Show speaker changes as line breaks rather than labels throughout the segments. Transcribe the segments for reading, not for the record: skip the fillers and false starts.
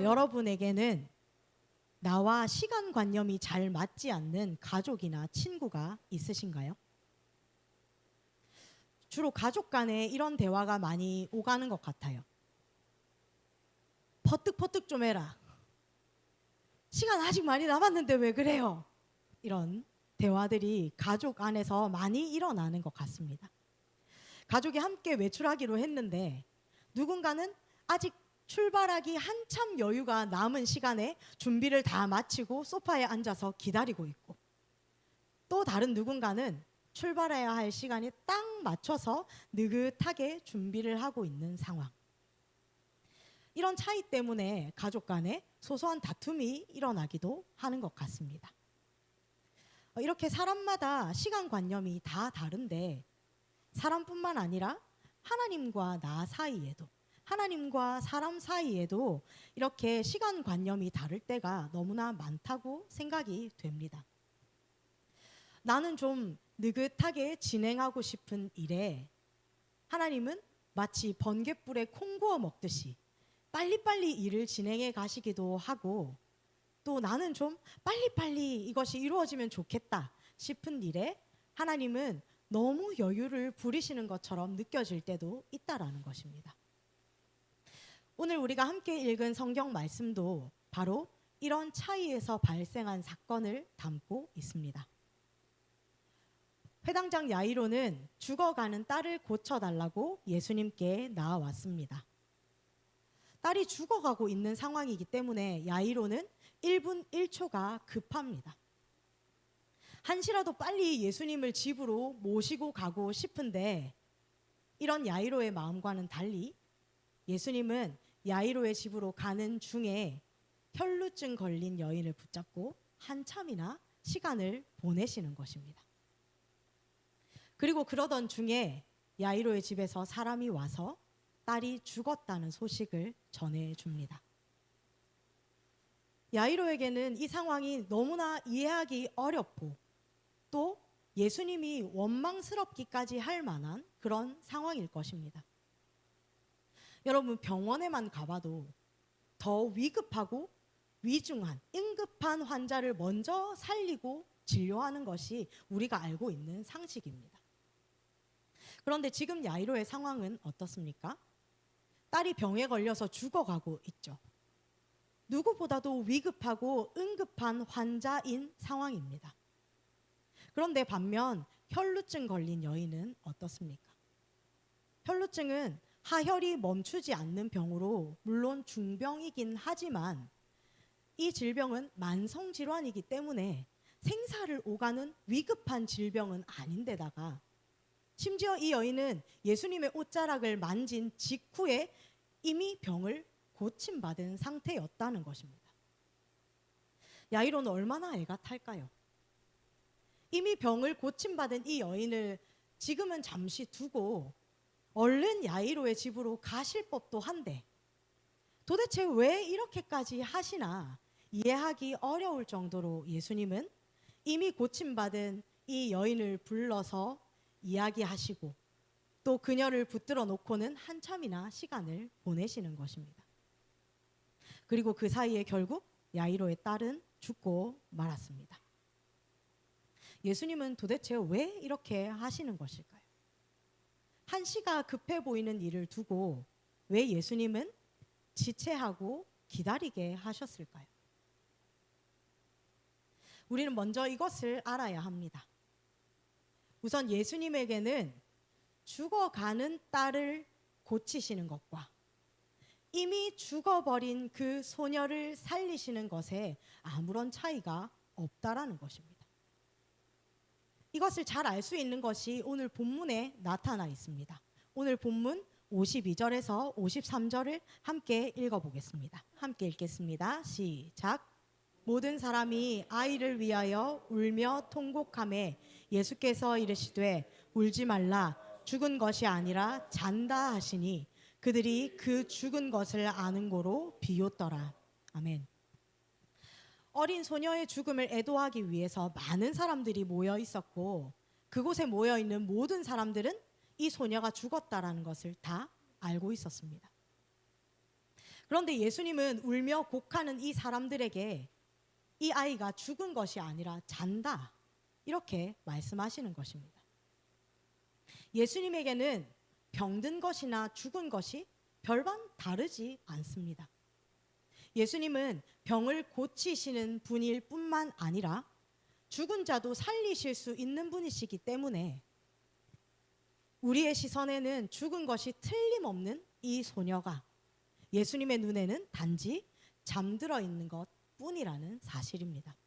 여러분에게는 나와 시간관념이 잘 맞지 않는 가족이나 친구가 있으신가요? 주로 가족 간에 이런 대화가 많이 오가는 것 같아요. 퍼뜩퍼뜩 좀 해라. 시간 아직 많이 남았는데 왜 그래요? 이런 대화들이 가족 안에서 많이 일어나는 것 같습니다. 가족이 함께 외출하기로 했는데 누군가는 아직 출발하기 한참 여유가 남은 시간에 준비를 다 마치고 소파에 앉아서 기다리고 있고, 또 다른 누군가는 출발해야 할 시간에 딱 맞춰서 느긋하게 준비를 하고 있는 상황. 이런 차이 때문에 가족 간에 소소한 다툼이 일어나기도 하는 것 같습니다. 이렇게 사람마다 시간관념이 다 다른데 사람뿐만 아니라 하나님과 나 사이에도, 하나님과 사람 사이에도 이렇게 시간관념이 다를 때가 너무나 많다고 생각이 됩니다. 나는 좀 느긋하게 진행하고 싶은 일에 하나님은 마치 번갯불에 콩 구워 먹듯이 빨리빨리 일을 진행해 가시기도 하고, 또 나는 좀 빨리빨리 이것이 이루어지면 좋겠다 싶은 일에 하나님은 너무 여유를 부리시는 것처럼 느껴질 때도 있다라는 것입니다. 오늘 우리가 함께 읽은 성경 말씀도 바로 이런 차이에서 발생한 사건을 담고 있습니다. 회당장 야이로는 죽어가는 딸을 고쳐달라고 예수님께 나아왔습니다. 딸이 죽어가고 있는 상황이기 때문에 야이로는 1분 1초가 급합니다. 한시라도 빨리 예수님을 집으로 모시고 가고 싶은데 이런 야이로의 마음과는 달리 예수님은 야이로의 집으로 가는 중에 혈루증 걸린 여인을 붙잡고 한참이나 시간을 보내시는 것입니다. 그리고 그러던 중에 야이로의 집에서 사람이 와서 딸이 죽었다는 소식을 전해줍니다. 야이로에게는 이 상황이 너무나 이해하기 어렵고 또 예수님이 원망스럽기까지 할 만한 그런 상황일 것입니다. 여러분, 병원에만 가봐도 더 위급하고 위중한 응급한 환자를 먼저 살리고 진료하는 것이 우리가 알고 있는 상식입니다. 그런데 지금 야이로의 상황은 어떻습니까? 딸이 병에 걸려서 죽어가고 있죠. 누구보다도 위급하고 응급한 환자인 상황입니다. 그런데 반면 혈루증 걸린 여인은 어떻습니까? 혈루증은 하혈이 멈추지 않는 병으로 물론 중병이긴 하지만 이 질병은 만성질환이기 때문에 생사를 오가는 위급한 질병은 아닌데다가 심지어 이 여인은 예수님의 옷자락을 만진 직후에 이미 병을 고침받은 상태였다는 것입니다. 야이로는 얼마나 애가 탈까요? 이미 병을 고침받은 이 여인을 지금은 잠시 두고 얼른 야이로의 집으로 가실 법도 한데 도대체 왜 이렇게까지 하시나 이해하기 어려울 정도로 예수님은 이미 고침받은 이 여인을 불러서 이야기하시고 또 그녀를 붙들어 놓고는 한참이나 시간을 보내시는 것입니다. 그리고 그 사이에 결국 야이로의 딸은 죽고 말았습니다. 예수님은 도대체 왜 이렇게 하시는 것일까요? 한시가 급해 보이는 일을 두고 왜 예수님은 지체하고 기다리게 하셨을까요? 우리는 먼저 이것을 알아야 합니다. 우선 예수님에게는 죽어가는 딸을 고치시는 것과 이미 죽어버린 그 소녀를 살리시는 것에 아무런 차이가 없다라는 것입니다. 이것을 잘 알 수 있는 것이 오늘 본문에 나타나 있습니다. 오늘 본문 52절에서 53절을 함께 읽어보겠습니다. 함께 읽겠습니다. 시작. 모든 사람이 아이를 위하여 울며 통곡하매 예수께서 이르시되 울지 말라, 죽은 것이 아니라 잔다 하시니 그들이 그 죽은 것을 아는 고로 비웃더라. 아멘. 어린 소녀의 죽음을 애도하기 위해서 많은 사람들이 모여 있었고 그곳에 모여 있는 모든 사람들은 이 소녀가 죽었다라는 것을 다 알고 있었습니다. 그런데 예수님은 울며 곡하는 이 사람들에게 이 아이가 죽은 것이 아니라 잔다, 이렇게 말씀하시는 것입니다. 예수님에게는 병든 것이나 죽은 것이 별반 다르지 않습니다. 예수님은 병을 고치시는 분일 뿐만 아니라 죽은 자도 살리실 수 있는 분이시기 때문에 우리의 시선에는 죽은 것이 틀림없는 이 소녀가 예수님의 눈에는 단지 잠들어 있는 것 뿐이라는 사실입니다.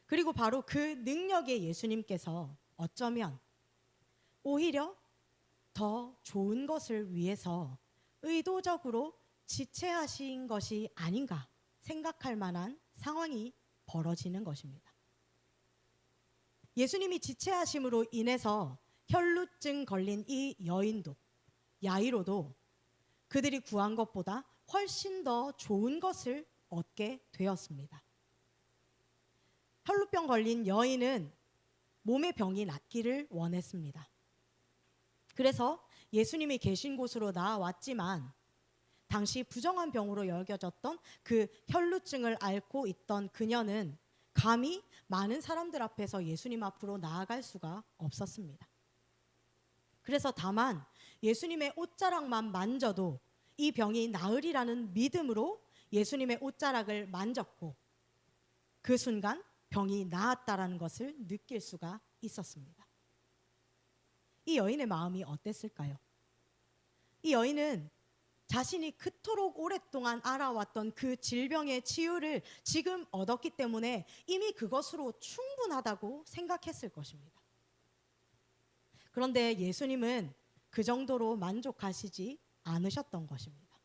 그리고 바로 그 능력의 예수님께서 어쩌면 오히려 더 좋은 것을 위해서 의도적으로 지체하신 것이 아닌가 생각할 만한 상황이 벌어지는 것입니다. 예수님이 지체하심으로 인해서 혈루증 걸린 이 여인도, 야이로도 그들이 구한 것보다 훨씬 더 좋은 것을 얻게 되었습니다. 혈루병 걸린 여인은 몸의 병이 낫기를 원했습니다. 그래서 예수님이 계신 곳으로 나아왔지만 당시 부정한 병으로 여겨졌던 그 혈루증을 앓고 있던 그녀는 감히 많은 사람들 앞에서 예수님 앞으로 나아갈 수가 없었습니다. 그래서 다만 예수님의 옷자락만 만져도 이 병이 나으리라는 믿음으로 예수님의 옷자락을 만졌고 그 순간 병이 나았다라는 것을 느낄 수가 있었습니다. 이 여인의 마음이 어땠을까요? 이 여인은 자신이 그토록 오랫동안 알아왔던 그 질병의 치유를 지금 얻었기 때문에 이미 그것으로 충분하다고 생각했을 것입니다. 그런데 예수님은 그 정도로 만족하시지 않으셨던 것입니다.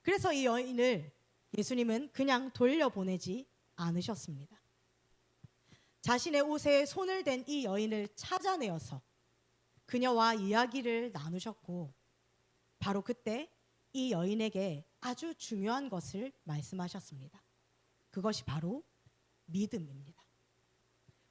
그래서 이 여인을 예수님은 그냥 돌려보내지 않으셨습니다. 자신의 옷에 손을 댄 이 여인을 찾아내어서 그녀와 이야기를 나누셨고 바로 그때 이 여인에게 아주 중요한 것을 말씀하셨습니다. 그것이 바로 믿음입니다.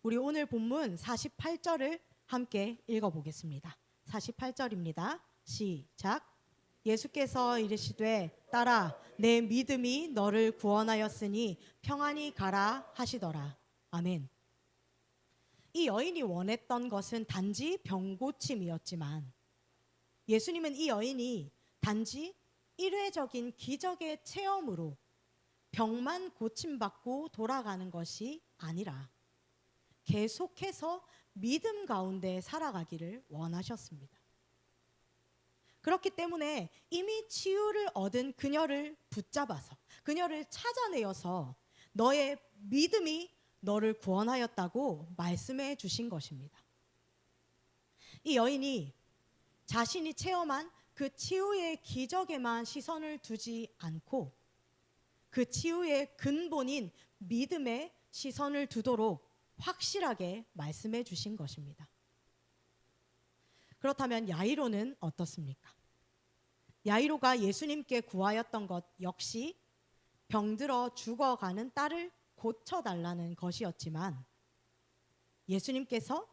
우리 오늘 본문 48절을 함께 읽어보겠습니다. 48절입니다. 시작. 예수께서 이르시되 딸아 내 믿음이 너를 구원하였으니 평안히 가라 하시더라. 아멘. 이 여인이 원했던 것은 단지 병고침이었지만 예수님은 이 여인이 단지 일회적인 기적의 체험으로 병만 고침받고 돌아가는 것이 아니라 계속해서 믿음 가운데 살아가기를 원하셨습니다. 그렇기 때문에 이미 치유를 얻은 그녀를 붙잡아서 그녀를 찾아내어서 너의 믿음이 너를 구원하였다고 말씀해 주신 것입니다. 이 여인이 자신이 체험한 그 치유의 기적에만 시선을 두지 않고 그 치유의 근본인 믿음에 시선을 두도록 확실하게 말씀해 주신 것입니다. 그렇다면 야이로는 어떻습니까? 야이로가 예수님께 구하였던 것 역시 병들어 죽어가는 딸을 고쳐달라는 것이었지만 예수님께서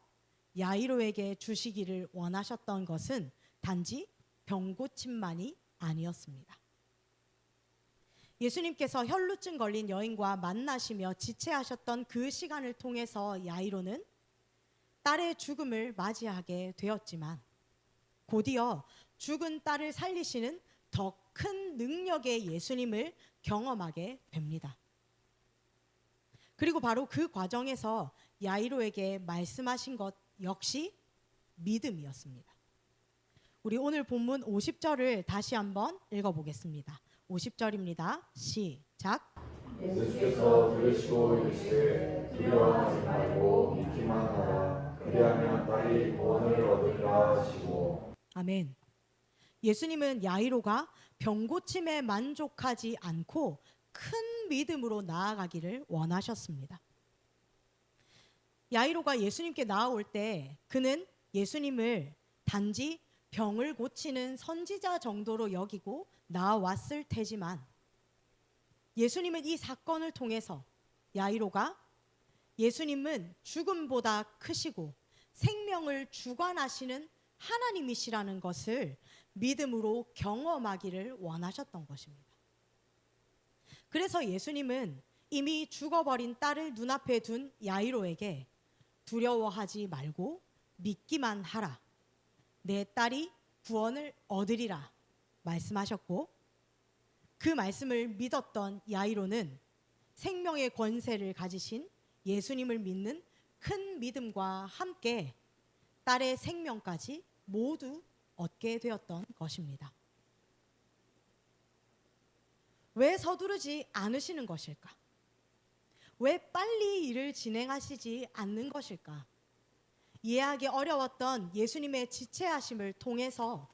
야이로에게 주시기를 원하셨던 것은 단지 병고침만이 아니었습니다. 예수님께서 혈루증 걸린 여인과 만나시며 지체하셨던 그 시간을 통해서 야이로는 딸의 죽음을 맞이하게 되었지만 곧이어 죽은 딸을 살리시는 더 큰 능력의 예수님을 경험하게 됩니다. 그리고 바로 그 과정에서 야이로에게 말씀하신 것 역시 믿음이었습니다. 우리 오늘 본문 50절을 다시 한번 읽어보겠습니다. 50절입니다. 시작.
예수께서 들으시고 이르시되 두려워하지 말고 믿기만 하라. 그리하면 딸이 구원을 얻으리라 하시고.
아멘. 예수님은 야이로가 병고침에 만족하지 않고 큰 믿음으로 나아가기를 원하셨습니다. 야이로가 예수님께 나아올 때 그는 예수님을 단지 병을 고치는 선지자 정도로 여기고 나아왔을 테지만 예수님은 이 사건을 통해서 야이로가 예수님은 죽음보다 크시고 생명을 주관하시는 하나님이시라는 것을 믿음으로 경험하기를 원하셨던 것입니다. 그래서 예수님은 이미 죽어버린 딸을 눈앞에 둔 야이로에게 두려워하지 말고 믿기만 하라. 내 딸이 구원을 얻으리라 말씀하셨고, 그 말씀을 믿었던 야이로는 생명의 권세를 가지신 예수님을 믿는 큰 믿음과 함께 딸의 생명까지 모두 얻게 되었던 것입니다. 왜 서두르지 않으시는 것일까? 왜 빨리 일을 진행하시지 않는 것일까? 이해하기 어려웠던 예수님의 지체하심을 통해서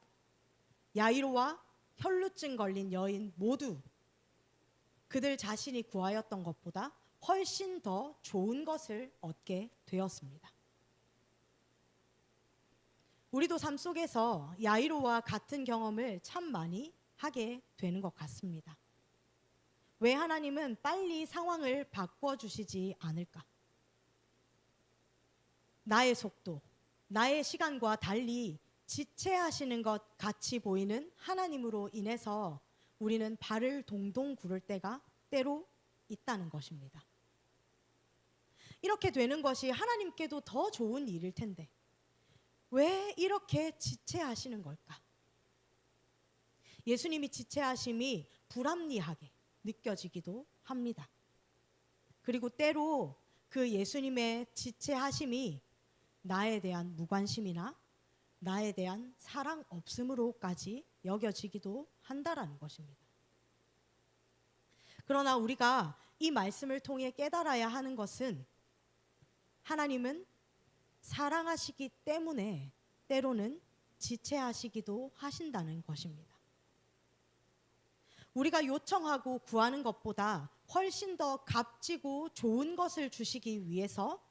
야이로와 혈루증 걸린 여인 모두 그들 자신이 구하였던 것보다 훨씬 더 좋은 것을 얻게 되었습니다. 우리도 삶 속에서 야이로와 같은 경험을 참 많이 하게 되는 것 같습니다. 왜 하나님은 빨리 상황을 바꿔주시지 않을까? 나의 속도, 나의 시간과 달리 지체하시는 것 같이 보이는 하나님으로 인해서 우리는 발을 동동 구를 때가 때로 있다는 것입니다. 이렇게 되는 것이 하나님께도 더 좋은 일일 텐데 왜 이렇게 지체하시는 걸까? 예수님이 지체하심이 불합리하게 느껴지기도 합니다. 그리고 때로 그 예수님의 지체하심이 나에 대한 무관심이나 나에 대한 사랑 없음으로까지 여겨지기도 한다라는 것입니다. 그러나 우리가 이 말씀을 통해 깨달아야 하는 것은 하나님은 사랑하시기 때문에 때로는 지체하시기도 하신다는 것입니다. 우리가 요청하고 구하는 것보다 훨씬 더 값지고 좋은 것을 주시기 위해서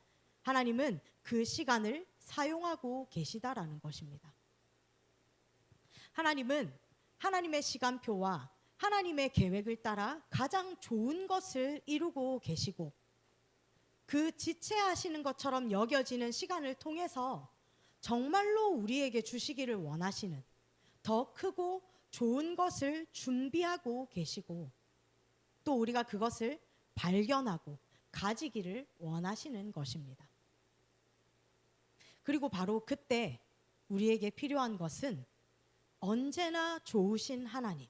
하나님은 그 시간을 사용하고 계시다라는 것입니다. 하나님은 하나님의 시간표와 하나님의 계획을 따라 가장 좋은 것을 이루고 계시고 그 지체하시는 것처럼 여겨지는 시간을 통해서 정말로 우리에게 주시기를 원하시는 더 크고 좋은 것을 준비하고 계시고 또 우리가 그것을 발견하고 가지기를 원하시는 것입니다. 그리고 바로 그때 우리에게 필요한 것은 언제나 좋으신 하나님,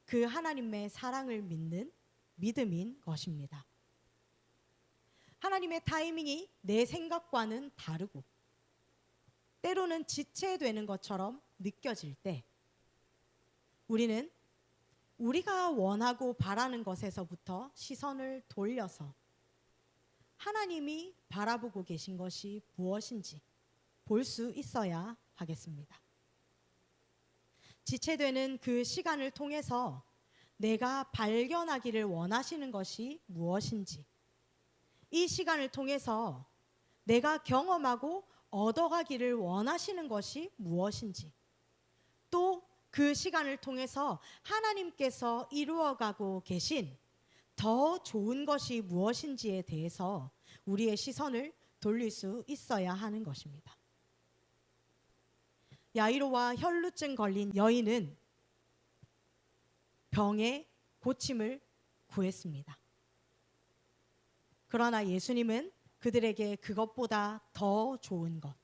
그 하나님의 사랑을 믿는 믿음인 것입니다. 하나님의 타이밍이 내 생각과는 다르고 때로는 지체되는 것처럼 느껴질 때 우리는 우리가 원하고 바라는 것에서부터 시선을 돌려서 하나님이 바라보고 계신 것이 무엇인지 볼 수 있어야 하겠습니다. 지체되는 그 시간을 통해서 내가 발견하기를 원하시는 것이 무엇인지, 이 시간을 통해서 내가 경험하고 얻어가기를 원하시는 것이 무엇인지, 또 그 시간을 통해서 하나님께서 이루어가고 계신 더 좋은 것이 무엇인지에 대해서 우리의 시선을 돌릴 수 있어야 하는 것입니다. 야이로와 혈루증 걸린 여인은 병의 고침을 구했습니다. 그러나 예수님은 그들에게 그것보다 더 좋은 것,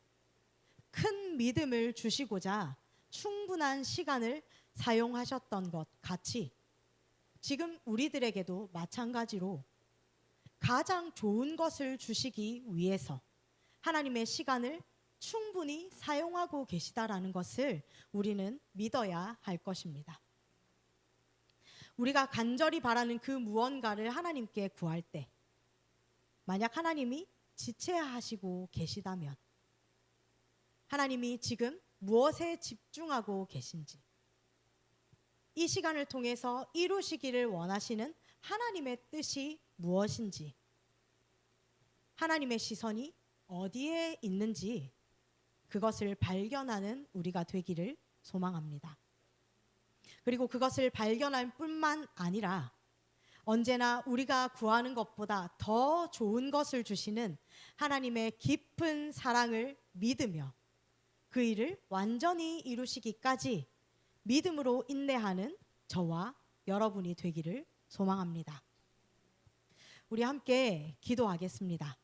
큰 믿음을 주시고자 충분한 시간을 사용하셨던 것 같이 지금 우리들에게도 마찬가지로 가장 좋은 것을 주시기 위해서 하나님의 시간을 충분히 사용하고 계시다라는 것을 우리는 믿어야 할 것입니다. 우리가 간절히 바라는 그 무언가를 하나님께 구할 때 만약 하나님이 지체하시고 계시다면 하나님이 지금 무엇에 집중하고 계신지, 이 시간을 통해서 이루시기를 원하시는 하나님의 뜻이 무엇인지, 하나님의 시선이 어디에 있는지 그것을 발견하는 우리가 되기를 소망합니다. 그리고 그것을 발견할 뿐만 아니라 언제나 우리가 구하는 것보다 더 좋은 것을 주시는 하나님의 깊은 사랑을 믿으며 그 일을 완전히 이루시기까지 믿음으로 인내하는 저와 여러분이 되기를 소망합니다. 우리 함께 기도하겠습니다.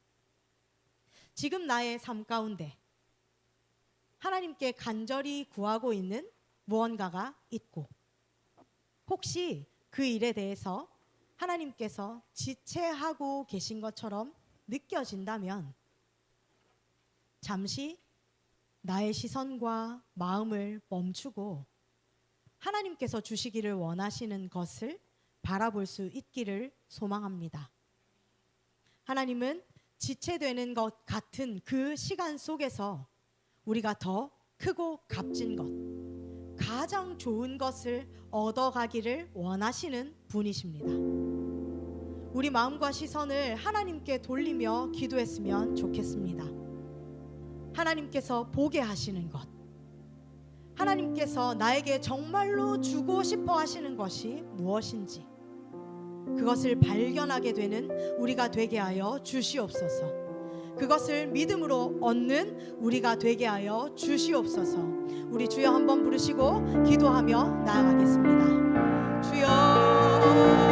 지금 나의 삶 가운데 하나님께 간절히 구하고 있는 무언가가 있고, 혹시 그 일에 대해서 하나님께서 지체하고 계신 것처럼 느껴진다면 잠시 나의 시선과 마음을 멈추고 하나님께서 주시기를 원하시는 것을 바라볼 수 있기를 소망합니다. 하나님은 지체되는 것 같은 그 시간 속에서 우리가 더 크고 값진 것, 가장 좋은 것을 얻어가기를 원하시는 분이십니다. 우리 마음과 시선을 하나님께 돌리며 기도했으면 좋겠습니다. 하나님께서 보게 하시는 것, 하나님께서 나에게 정말로 주고 싶어 하시는 것이 무엇인지 그것을 발견하게 되는 우리가 되게 하여 주시옵소서. 그것을 믿음으로 얻는 우리가 되게 하여 주시옵소서. 우리 주여 한번 부르시고 기도하며 나아가겠습니다. 주여